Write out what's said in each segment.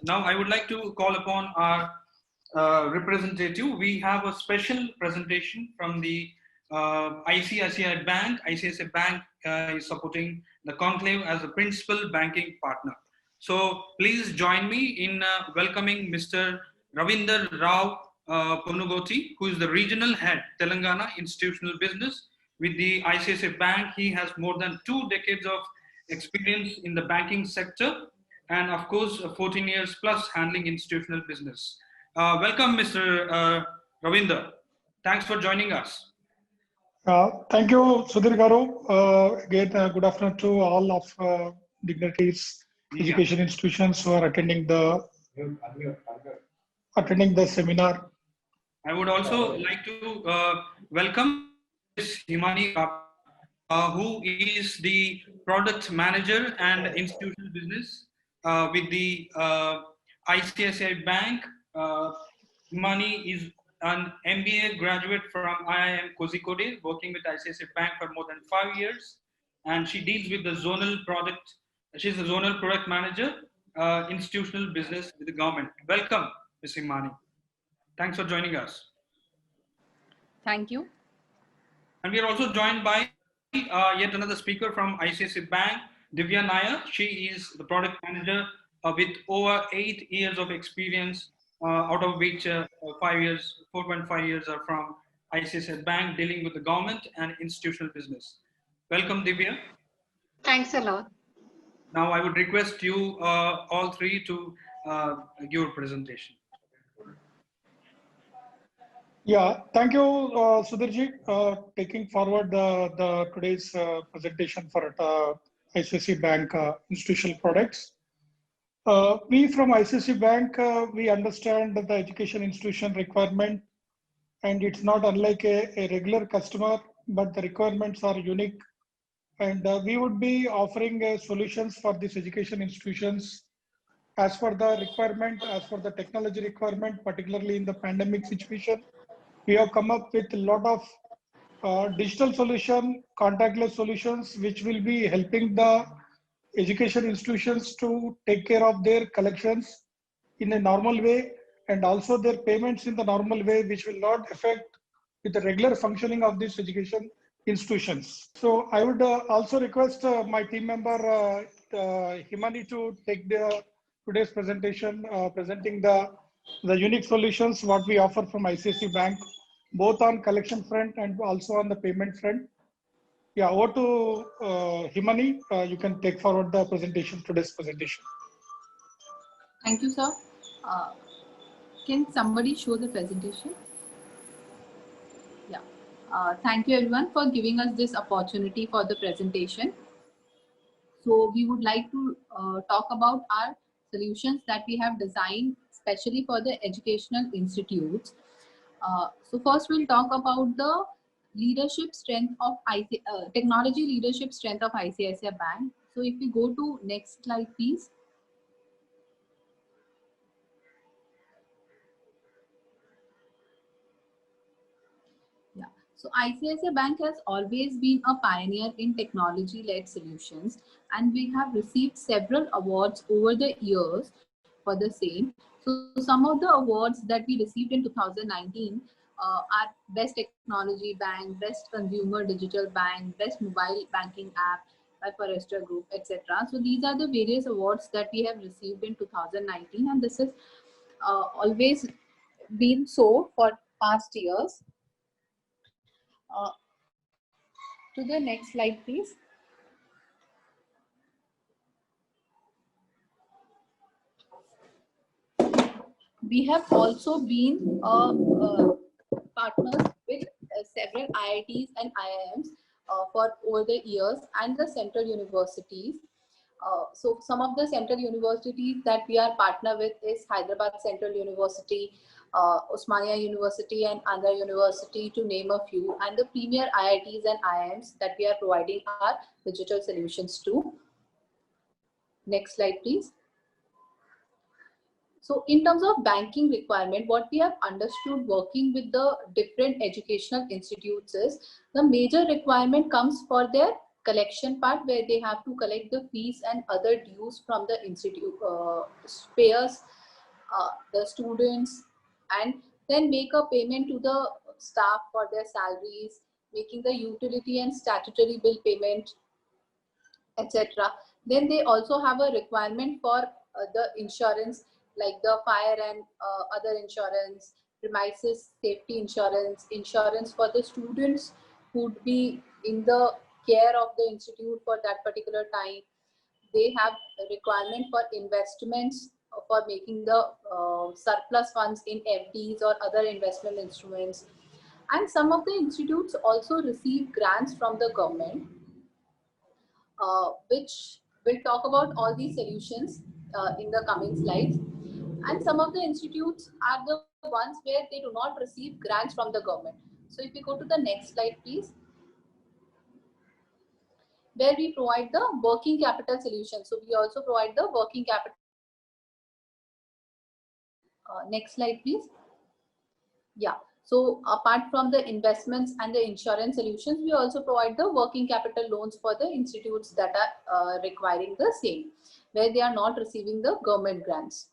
Now I would like to call upon our representative. We have a special presentation from the ICICI Bank. ICICI Bank is supporting the conclave as a principal banking partner. So please join me in welcoming Mr. Ravinder Rao Ponugoti, who is the regional head, Telangana Institutional Business with the ICICI Bank. He has more than 2 decades of experience in the banking sector and of course 14 years plus handling institutional business. Welcome, Mr. Ravinder. Thanks for joining us. Thank you, Sudhir Garu. Again, good afternoon to all of dignitaries, education institutions who are attending the seminar. I would also like to welcome Ms. Himani who is the product manager and institutional business with the ICICI Bank. Himani is an MBA graduate from IIM Kozhikode, working with ICICI Bank for more than 5 years, and she deals with the zonal product. She's the zonal product manager, institutional business with the government. Welcome, Ms. Himani. Thanks for joining us. Thank you. And we are also joined by yet another speaker from ICICI Bank, Divya Nair. She is the product manager with over 8 years of experience, out of which 4.5 years are from ICICI Bank, dealing with the government and institutional business. Welcome, Divya. Thanks a lot. Now I would request you all three to give your presentation. Yeah, thank you, Sudhirji, taking forward the today's presentation for ICICI Bank institutional products. We from ICICI Bank, we understand that the education institution requirement, and it's not unlike a regular customer, but the requirements are unique. And we would be offering solutions for these education institutions as for the requirement, as for the technology requirement, particularly in the pandemic situation. We have come up with a lot of digital solution, contactless solutions, which will be helping the education institutions to take care of their collections in a normal way and also their payments in the normal way, which will not affect with the regular functioning of these education institutions. So I would also request my team member Himani to take today's presentation, presenting the unique solutions what we offer from ICICI Bank, both on collection front and also on the payment front. Yeah, over to Himani. You can take forward the presentation, today's presentation. Thank you, sir. Can somebody show the presentation? Yeah. Thank you everyone for giving us this opportunity for the presentation. So we would like to talk about our solutions that we have designed especially for the educational institutes. So first we'll talk about the leadership strength of technology leadership strength of ICICI Bank. So if we go to next slide, please. Yeah. So ICICI Bank has always been a pioneer in technology-led solutions, and we have received several awards over the years for the same. So some of the awards that we received in 2019 are Best Technology Bank, Best Consumer Digital Bank, Best Mobile Banking App by Forrester Group, etc. So these are the various awards that we have received in 2019, and this has always been so for past years. To the next slide, please. We have also been partners with several IITs and IIMs for over the years, and the central universities. So some of the central universities that we are partner with is Hyderabad Central University, Osmania University and Andhra University, to name a few, and the premier IITs and IIMs that we are providing our digital solutions to. Next slide, please. So in terms of banking requirement, what we have understood working with the different educational institutes is the major requirement comes for their collection part where they have to collect the fees and other dues from the institute payers, the students, and then make a payment to the staff for their salaries, making the utility and statutory bill payment, etc. Then they also have a requirement for the insurance like the fire and other insurance, premises safety insurance, insurance for the students who would be in the care of the institute for that particular time. They have a requirement for investments for making the surplus funds in FDs or other investment instruments. And some of the institutes also receive grants from the government, which we'll talk about all these solutions in the coming slides. And some of the institutes are the ones where they do not receive grants from the government. So if we go to the next slide, please, where we provide the working capital solution. So we also provide the working capital. Next slide, please. Yeah. So apart from the investments and the insurance solutions, we also provide the working capital loans for the institutes that are requiring the same, where they are not receiving the government grants.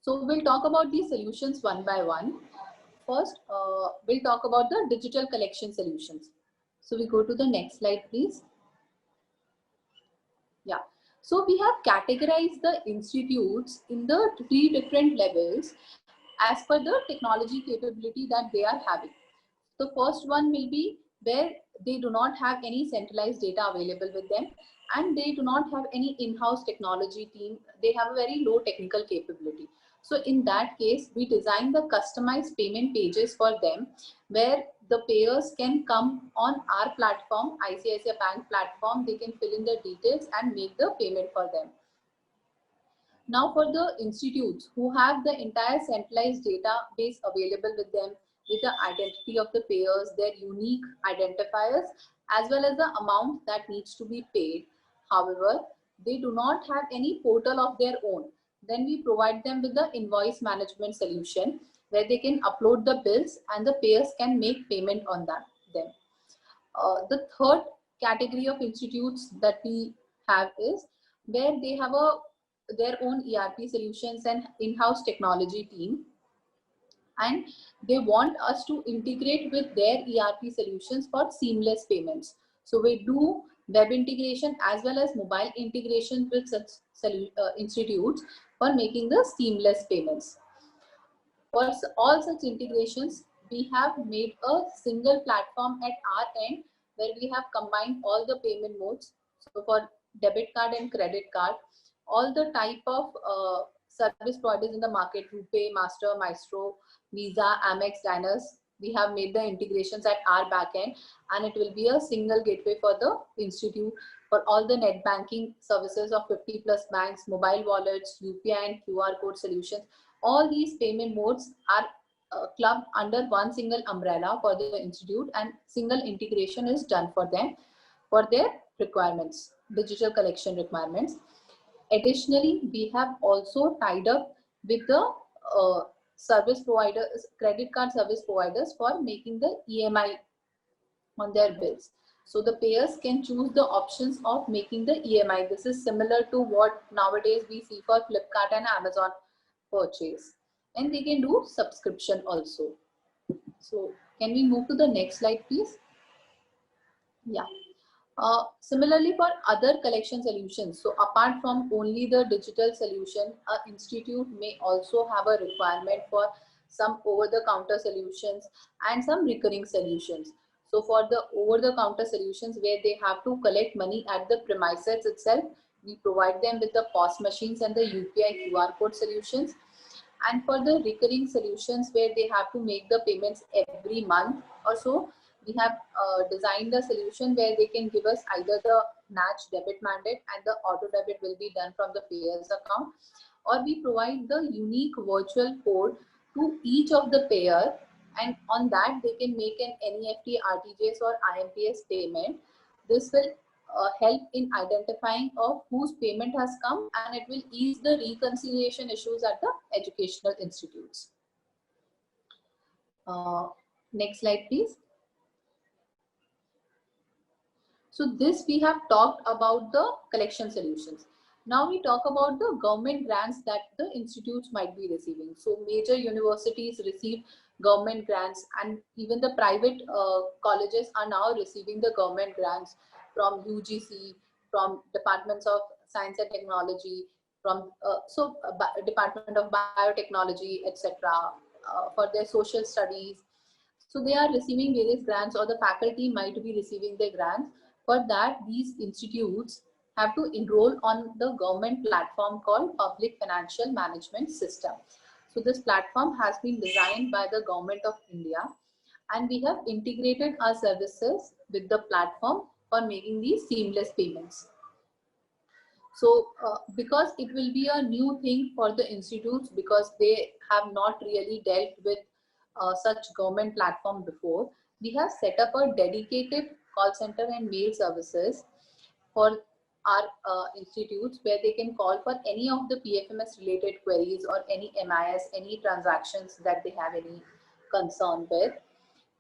So we'll talk about these solutions one by one. First, we'll talk about the digital collection solutions. So we go to the next slide, please. Yeah. So we have categorized the institutes in the 3 different levels as per the technology capability that they are having. The first one will be where they do not have any centralized data available with them and they do not have any in-house technology team. They have a very low technical capability. So in that case, we design the customized payment pages for them where the payers can come on our platform, ICICI Bank platform. They can fill in the details and make the payment for them. Now for the institutes who have the entire centralized database available with them, with the identity of the payers, their unique identifiers, as well as the amount that needs to be paid. However, they do not have any portal of their own. Then we provide them with the invoice management solution where they can upload the bills and the payers can make payment on them. The third category of institutes that we have is where they have their own ERP solutions and in-house technology team, and they want us to integrate with their ERP solutions for seamless payments. So we do web integration as well as mobile integration with such institutes for making the seamless payments. For all such integrations, we have made a single platform at our end where we have combined all the payment modes. So for debit card and credit card, all the type of service providers in the market, RuPay, Master, Maestro, Visa, Amex, Diners, we have made the integrations at our backend, and it will be a single gateway for the institute for all the net banking services of 50 plus banks, mobile wallets, UPI and QR code solutions. All these payment modes are clubbed under one single umbrella for the institute, and single integration is done for them for their requirements, digital collection requirements. Additionally, we have also tied up with the service providers, credit card service providers for making the EMI on their bills. So the payers can choose the options of making the EMI. This is similar to what nowadays we see for Flipkart and Amazon purchase. And they can do subscription also. So can we move to the next slide, please? Yeah. Similarly, for other collection solutions, so apart from only the digital solution, an institute may also have a requirement for some over-the-counter solutions and some recurring solutions. So for the over-the-counter solutions where they have to collect money at the premises itself, we provide them with the POS machines and the UPI QR code solutions. And for the recurring solutions where they have to make the payments every month or so, we have designed a solution where they can give us either the NACH debit mandate and the auto debit will be done from the payer's account, or we provide the unique virtual code to each of the payer, and on that they can make an NEFT, RTGS or IMPS payment. This will help in identifying of whose payment has come, and it will ease the reconciliation issues at the educational institutes. Next slide, please. So this we have talked about the collection solutions. Now we talk about the government grants that the institutes might be receiving. So major universities receive government grants, and even the private colleges are now receiving the government grants from UGC, from departments of science and technology, from Department of Biotechnology, etc., for their social studies. So they are receiving various grants, or the faculty might be receiving their grants. For that, these institutes have to enroll on the government platform called Public Financial Management System. So this platform has been designed by the Government of India, and we have integrated our services with the platform for making these seamless payments. So because it will be a new thing for the institutes, because they have not really dealt with such government platform before, we have set up a dedicated call center and mail services for our institutes, where they can call for any of the PFMS related queries or any MIS, any transactions that they have any concern with.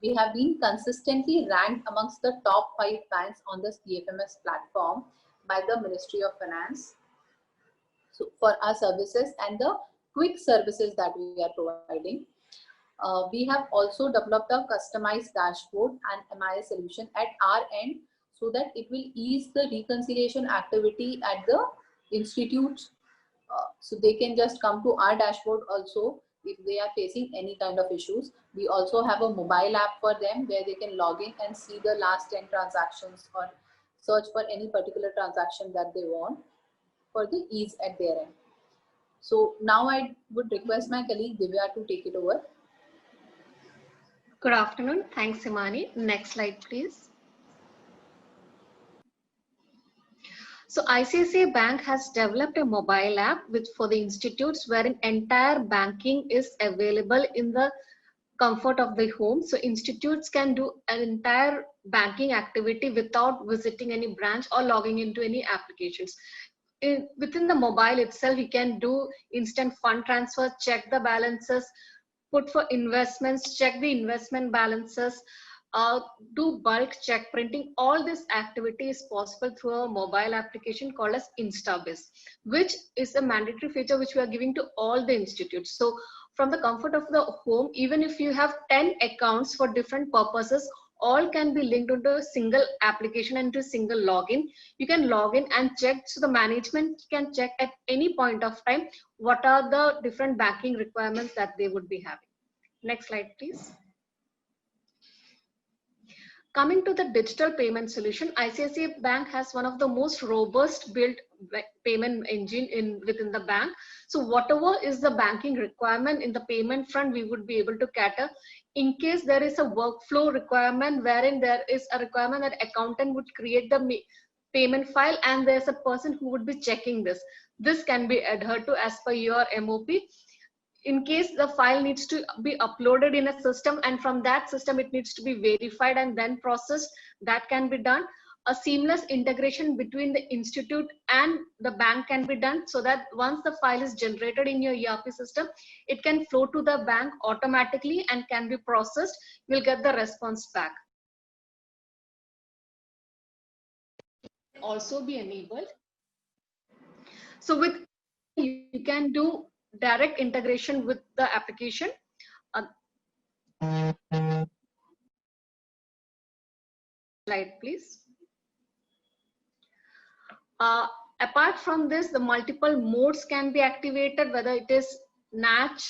We have been consistently ranked amongst the top 5 banks on this PFMS platform by the Ministry of Finance. So for our services and the quick services that we are providing. We have also developed a customized dashboard and MIS solution at our end, so that it will ease the reconciliation activity at the institute. So they can just come to our dashboard also if they are facing any kind of issues. We also have a mobile app for them where they can log in and see the last 10 transactions or search for any particular transaction that they want for the ease at their end. So now I would request my colleague Divya to take it over. Good afternoon. Thanks, Imani. Next slide, please. So ICICI Bank has developed a mobile app for the institutes, wherein entire banking is available in the comfort of the home. So institutes can do an entire banking activity without visiting any branch or logging into any applications. Within the mobile itself, you can do instant fund transfer, check the balances, put for investments, check the investment balances, do bulk check printing. All this activity is possible through a mobile application called as InstaBiz, which is a mandatory feature which we are giving to all the institutes. So from the comfort of the home, even if you have 10 accounts for different purposes, all can be linked into a single application and to a single login. You can log in and check, so the management can check at any point of time what are the different banking requirements that they would be having. Next slide, please. Coming to the digital payment solution, ICICI Bank has one of the most robust built payment engine within the bank. So whatever is the banking requirement in the payment front, we would be able to cater. In case there is a workflow requirement wherein there is a requirement that accountant would create the payment file and there's a person who would be checking this. This can be adhered to as per your MOP. In case the file needs to be uploaded in a system, and from that system it needs to be verified and then processed, that can be done. A seamless integration between the institute and the bank can be done, so that once the file is generated in your ERP system, it can flow to the bank automatically and can be processed. You'll get the response back. Also be enabled. So with you can do direct integration with the application. Slide, please. Apart from this, the multiple modes can be activated, whether it is NACH,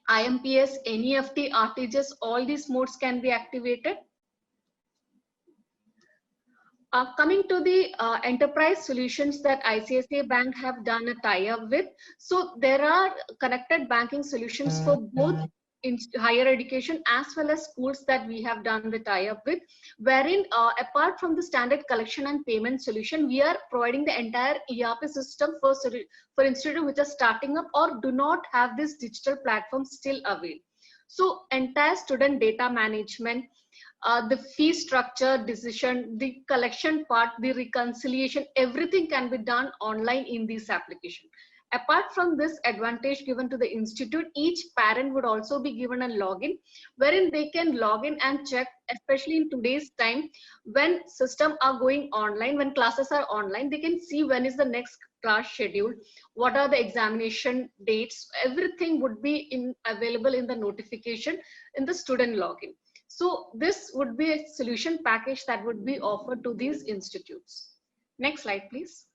IMPS, NEFT, RTGS, all these modes can be activated. Coming to the enterprise solutions that ICICI Bank have done a tie-up with. So there are connected banking solutions for both in higher education as well as schools that we have done the tie-up with, wherein apart from the standard collection and payment solution, we are providing the entire ERP system for institutes which are starting up or do not have this digital platform still available. So entire student data management, the fee structure decision, the collection part, the reconciliation, everything can be done online in this application. Apart from this advantage given to the institute, each parent would also be given a login wherein they can log in and check, especially in today's time when systems are going online, when classes are online, they can see when is the next class schedule, what are the examination dates, everything would be available in the notification in the student login. So this would be a solution package that would be offered to these institutes. Next slide, please.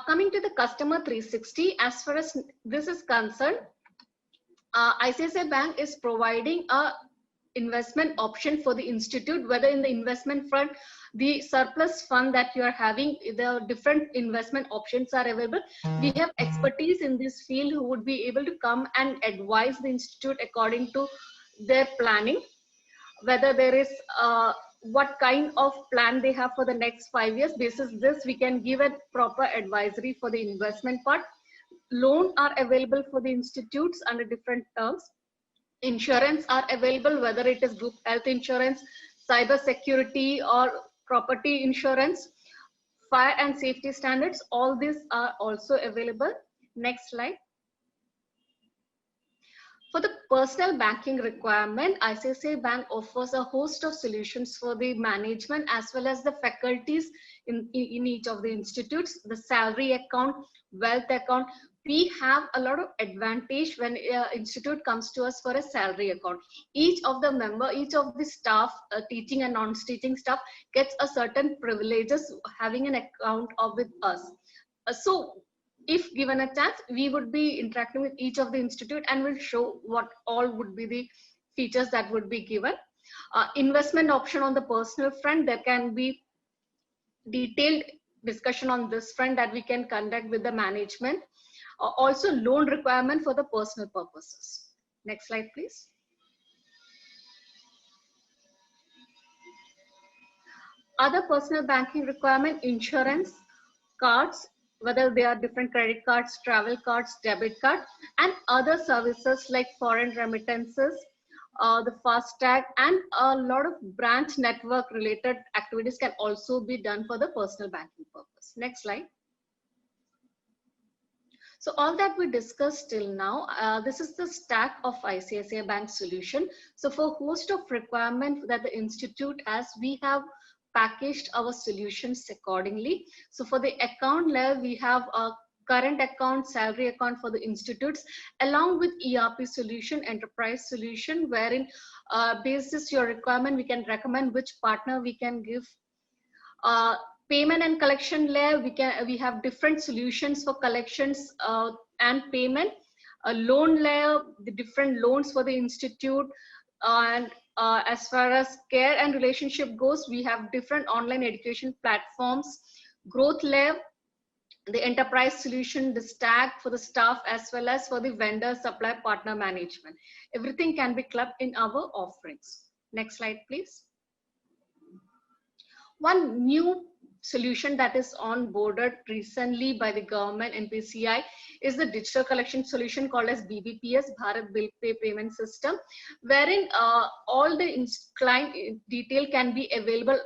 Coming to the customer 360, as far as this is concerned, ICICI Bank is providing a investment option for the institute, whether in the investment front, the surplus fund that you are having, the different investment options are available. We have expertise in this field who would be able to come and advise the institute according to their planning, whether there is what kind of plan they have for the next 5 years. Basis this, we can give a proper advisory for the investment part. Loan are available for the institutes under different terms. Insurance are available, whether it is group health insurance, cyber security, or property insurance, fire and safety standards, all these are also available. Next slide. For the personal banking requirement, ICICI Bank offers a host of solutions for the management as well as the faculties in each of the institutes. The salary account, wealth account. We have a lot of advantage when institute comes to us for a salary account. Each of the member, each of the staff, teaching and non-teaching staff gets a certain privileges having an account with us. So if given a chance, we would be interacting with each of the institute and will show what all would be the features that would be given. Investment option on the personal front, there can be detailed discussion on this front that we can conduct with the management. Also loan requirement for the personal purposes. Next slide, please. Other personal banking requirement, insurance, cards, whether they are different credit cards, travel cards, debit card, and other services like foreign remittances, the FASTag, and a lot of branch network related activities can also be done for the personal banking purpose. Next slide. So all that we discussed till now, this is the stack of ICICI Bank solution. So for host of requirement that the institute has, we have packaged our solutions accordingly. So for the account level, we have a current account, salary account for the institutes, along with ERP solution, enterprise solution, wherein basis your requirement, we can recommend which partner we can give. Payment and collection layer, we have different solutions for collections and payment. A loan layer, the different loans for the institute, and as far as care and relationship goes, we have different online education platforms. Growth layer, the enterprise solution, the stack for the staff, as well as for the vendor supply partner management. Everything can be clubbed in our offerings. Next slide, please. One new solution that is onboarded recently by the government NPCI is the digital collection solution called as BBPS, Bharat Bill Pay Payment System, wherein all the client detail can be available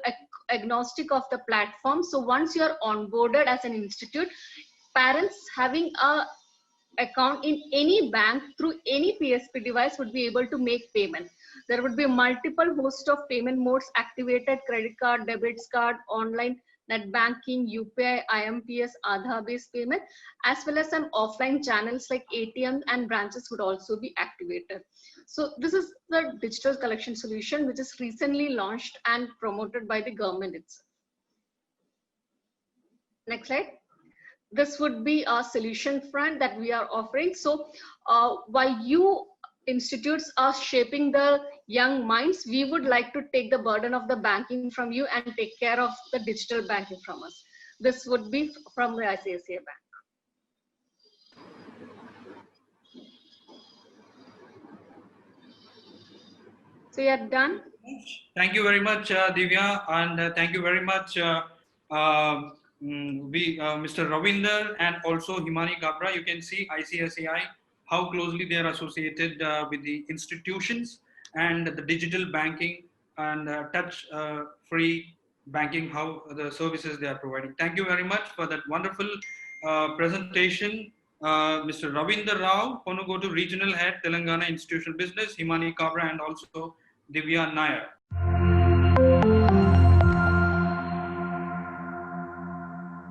agnostic of the platform. So once you're onboarded as an institute, parents having a account in any bank through any PSP device would be able to make payment. There would be multiple host of payment modes activated: credit card, debit card, online net banking, UPI, IMPS, Aadhaar based payment, as well as some offline channels like ATM and branches would also be activated. So this is the digital collection solution which is recently launched and promoted by the government itself. Next slide. This would be a solution front that we are offering. So while you institutes are shaping the young minds, we would like to take the burden of the banking from you and take care of the digital banking from us. This would be from the ICICI Bank. So you are done. Thank you very much, Divya, and thank you very much, Mr. Ravinder and also Himani Gabra. You can see ICICI, how closely they are associated with the institutions and the digital banking and touch-free banking, how the services they are providing. Thank you very much for that wonderful presentation. Mr. Ravinder Rao, Ponugotu Regional Head, Telangana Institutional Business, Himani Kabra, and also Divya Nair.